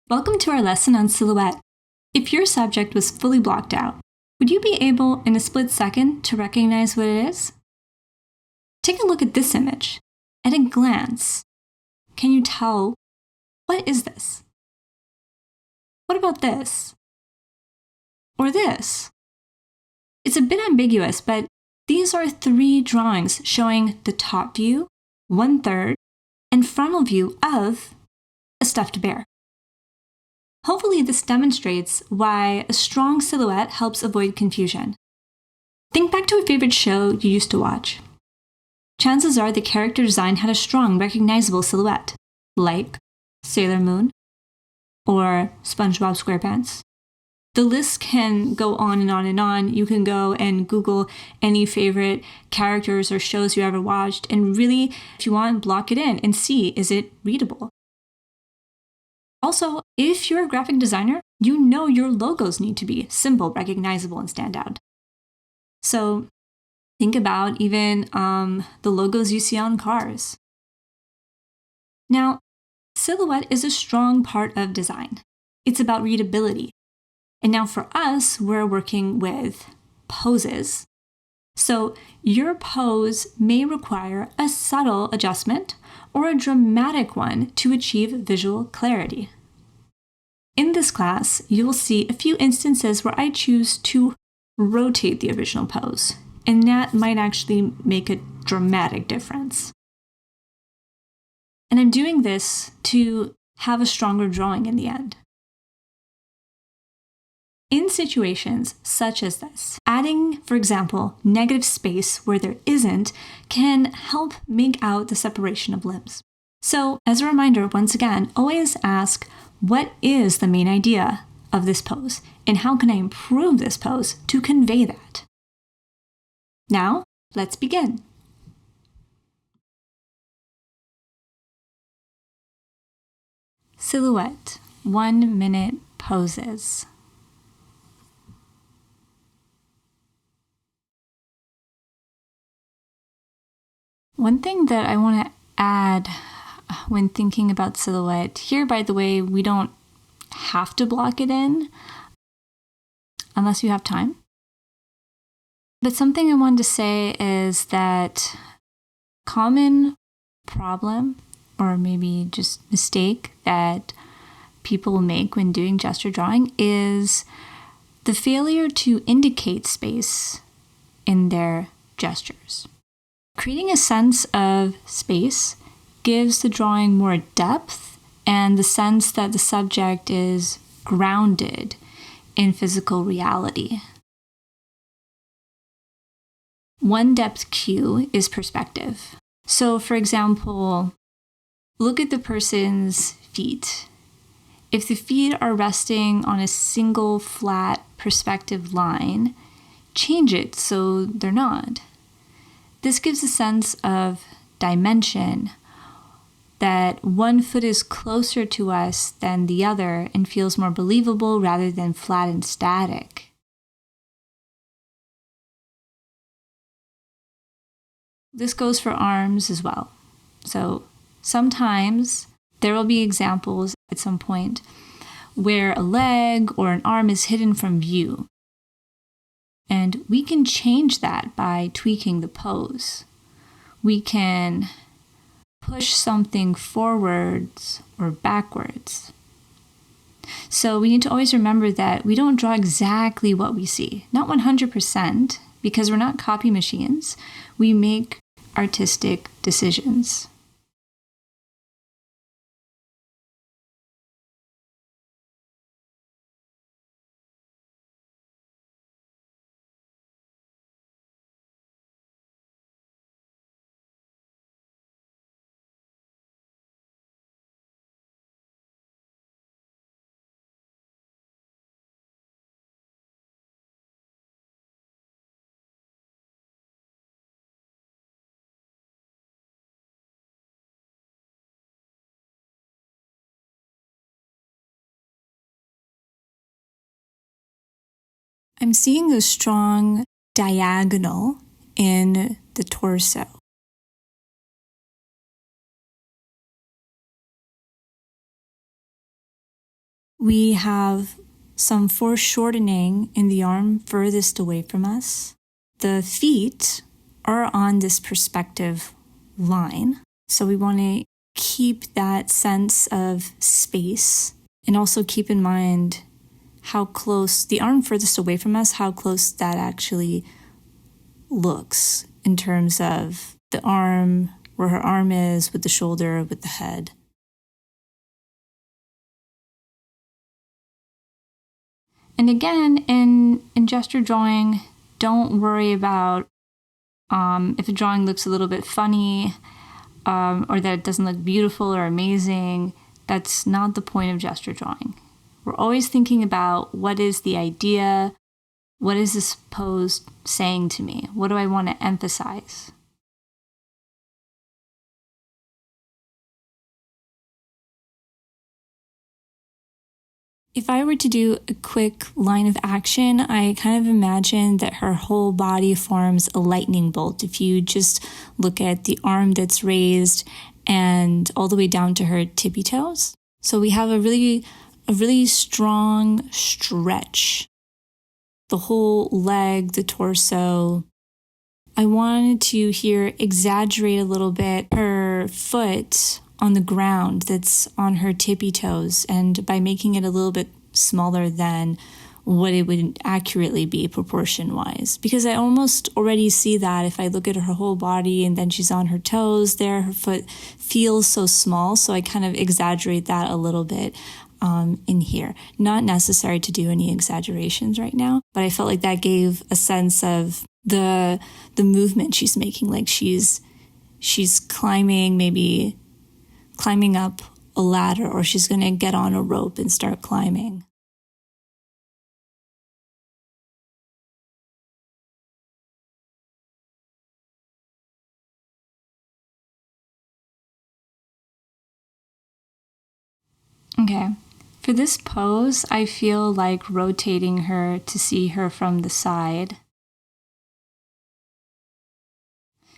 Welcome to our lesson on silhouette. If your subject was fully blocked out, would you be able in a split second to recognize what it is? Take a look at this image. At a glance, can you tell what is this? What about this? Or this? It's a bit ambiguous, but these are three drawings showing the top view, 1/3, and frontal view of a stuffed bear. Hopefully this demonstrates why a strong silhouette helps avoid confusion. Think back to a favorite show you used to watch. Chances are the character design had a strong, recognizable silhouette, like Sailor Moon or SpongeBob SquarePants. The list can go on and on and on. You can go and Google any favorite characters or shows you ever watched, and really, if you want, block it in and see, is it readable? Also, if you're a graphic designer, you know your logos need to be simple, recognizable, and stand out. So think about even the logos you see on cars. Now, silhouette is a strong part of design. It's about readability. And now for us, we're working with poses. So your pose may require a subtle adjustment or a dramatic one to achieve visual clarity. In this class, you will see a few instances where I choose to rotate the original pose, and that might actually make a dramatic difference. And I'm doing this to have a stronger drawing in the end. In situations such as this, adding, for example, negative space where there isn't can help make out the separation of limbs. So, as a reminder, once again, always ask, what is the main idea of this pose, and how can I improve this pose to convey that? Now, let's begin. Silhouette, 1-minute poses. One thing that I want to add when thinking about silhouette, here, by the way, we don't have to block it in unless you have time. But something I wanted to say is that common problem, or maybe just mistake, that people make when doing gesture drawing is the failure to indicate space in their gestures. Creating a sense of space gives the drawing more depth and the sense that the subject is grounded in physical reality. One depth cue is perspective. So, for example, look at the person's feet. If the feet are resting on a single flat perspective line, change it so they're not. This gives a sense of dimension, that one foot is closer to us than the other and feels more believable rather than flat and static. This goes for arms as well. So sometimes there will be examples at some point where a leg or an arm is hidden from view. And we can change that by tweaking the pose. We can push something forwards or backwards. So we need to always remember that we don't draw exactly what we see. Not 100%, because we're not copy machines. We make artistic decisions. I'm seeing a strong diagonal in the torso. We have some foreshortening in the arm furthest away from us. The feet are on this perspective line, so we want to keep that sense of space and also keep in mind how close the arm furthest away from us, how close that actually looks in terms of the arm, where her arm is, with the shoulder, with the head. And again, in gesture drawing, don't worry about if a drawing looks a little bit funny or that it doesn't look beautiful or amazing. That's not the point of gesture drawing. We're always thinking about what is the idea, what is this pose saying to me? What do I want to emphasize? If I were to do a quick line of action, I kind of imagine that her whole body forms a lightning bolt. If you just look at the arm that's raised and all the way down to her tippy toes. So we have a really strong stretch. The whole leg, the torso. I wanted to here exaggerate a little bit her foot on the ground that's on her tippy toes, and by making it a little bit smaller than what it would accurately be proportion-wise. Because I almost already see that if I look at her whole body and then she's on her toes there, her foot feels so small, so I kind of exaggerate that a little bit in here. Not necessary to do any exaggerations right now, but I felt like that gave a sense of the movement she's making, like she's climbing, maybe climbing up a ladder, or she's going to get on a rope and start climbing. Okay, for this pose, I feel like rotating her to see her from the side.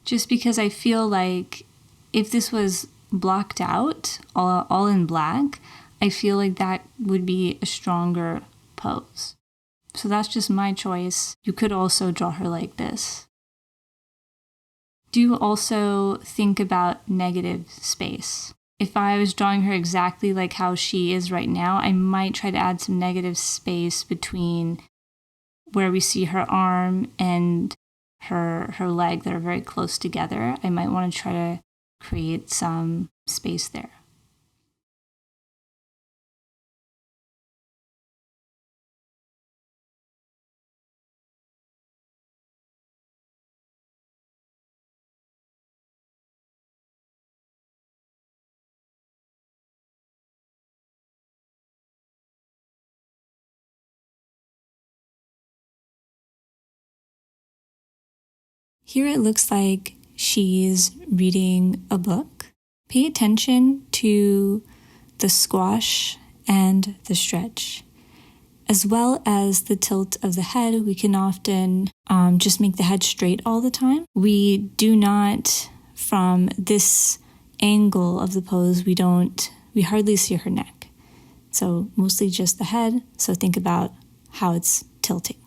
Just because I feel like if this was blocked out, all in black, I feel like that would be a stronger pose. So that's just my choice. You could also draw her like this. Do also think about negative space. If I was drawing her exactly like how she is right now, I might try to add some negative space between where we see her arm and her leg that are very close together. I might want to try to create some space there. Here it looks like she's reading a book. Pay attention to the squash and the stretch, as well as the tilt of the head. We can often just make the head straight all the time. We do not, from this angle of the pose, we hardly see her neck. So mostly just the head. So think about how it's tilting.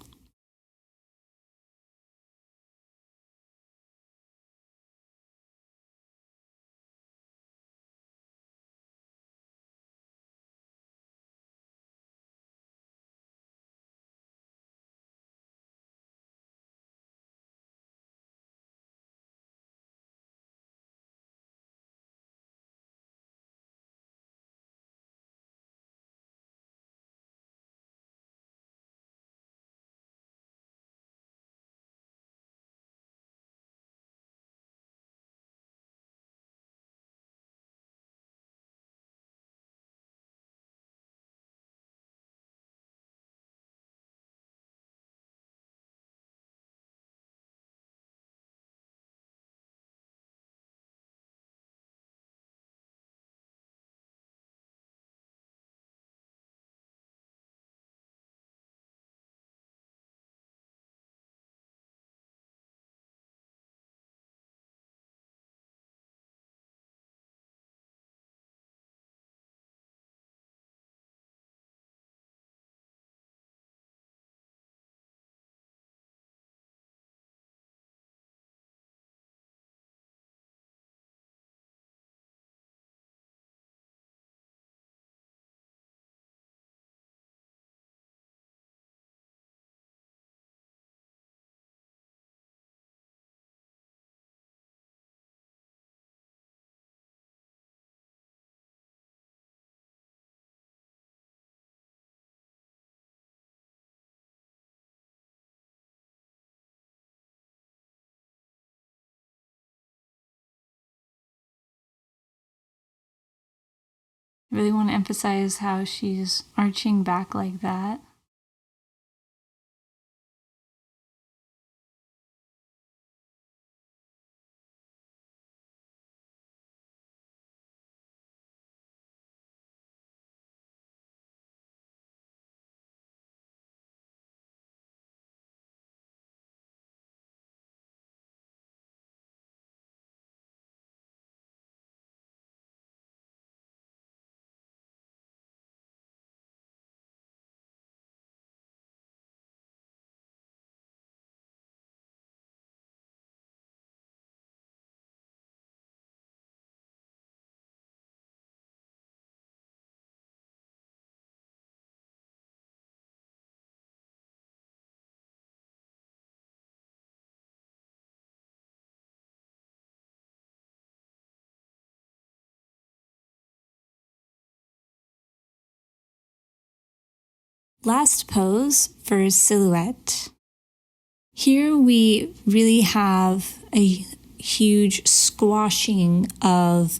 I really want to emphasize how she's arching back like that. Last pose for silhouette. Here we really have a huge squashing of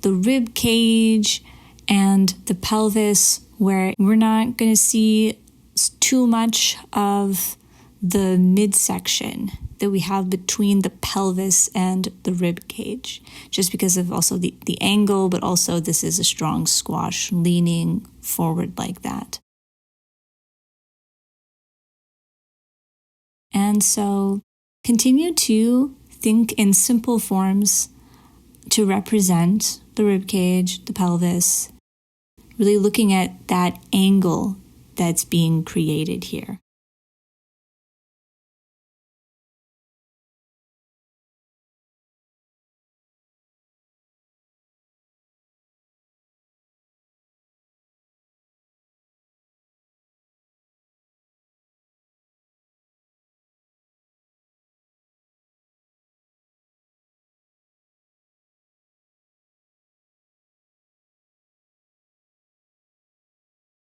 the rib cage and the pelvis, where we're not going to see too much of the midsection that we have between the pelvis and the rib cage, just because of also the angle, but also this is a strong squash leaning forward like that. And so continue to think in simple forms to represent the rib cage, the pelvis, really looking at that angle that's being created here.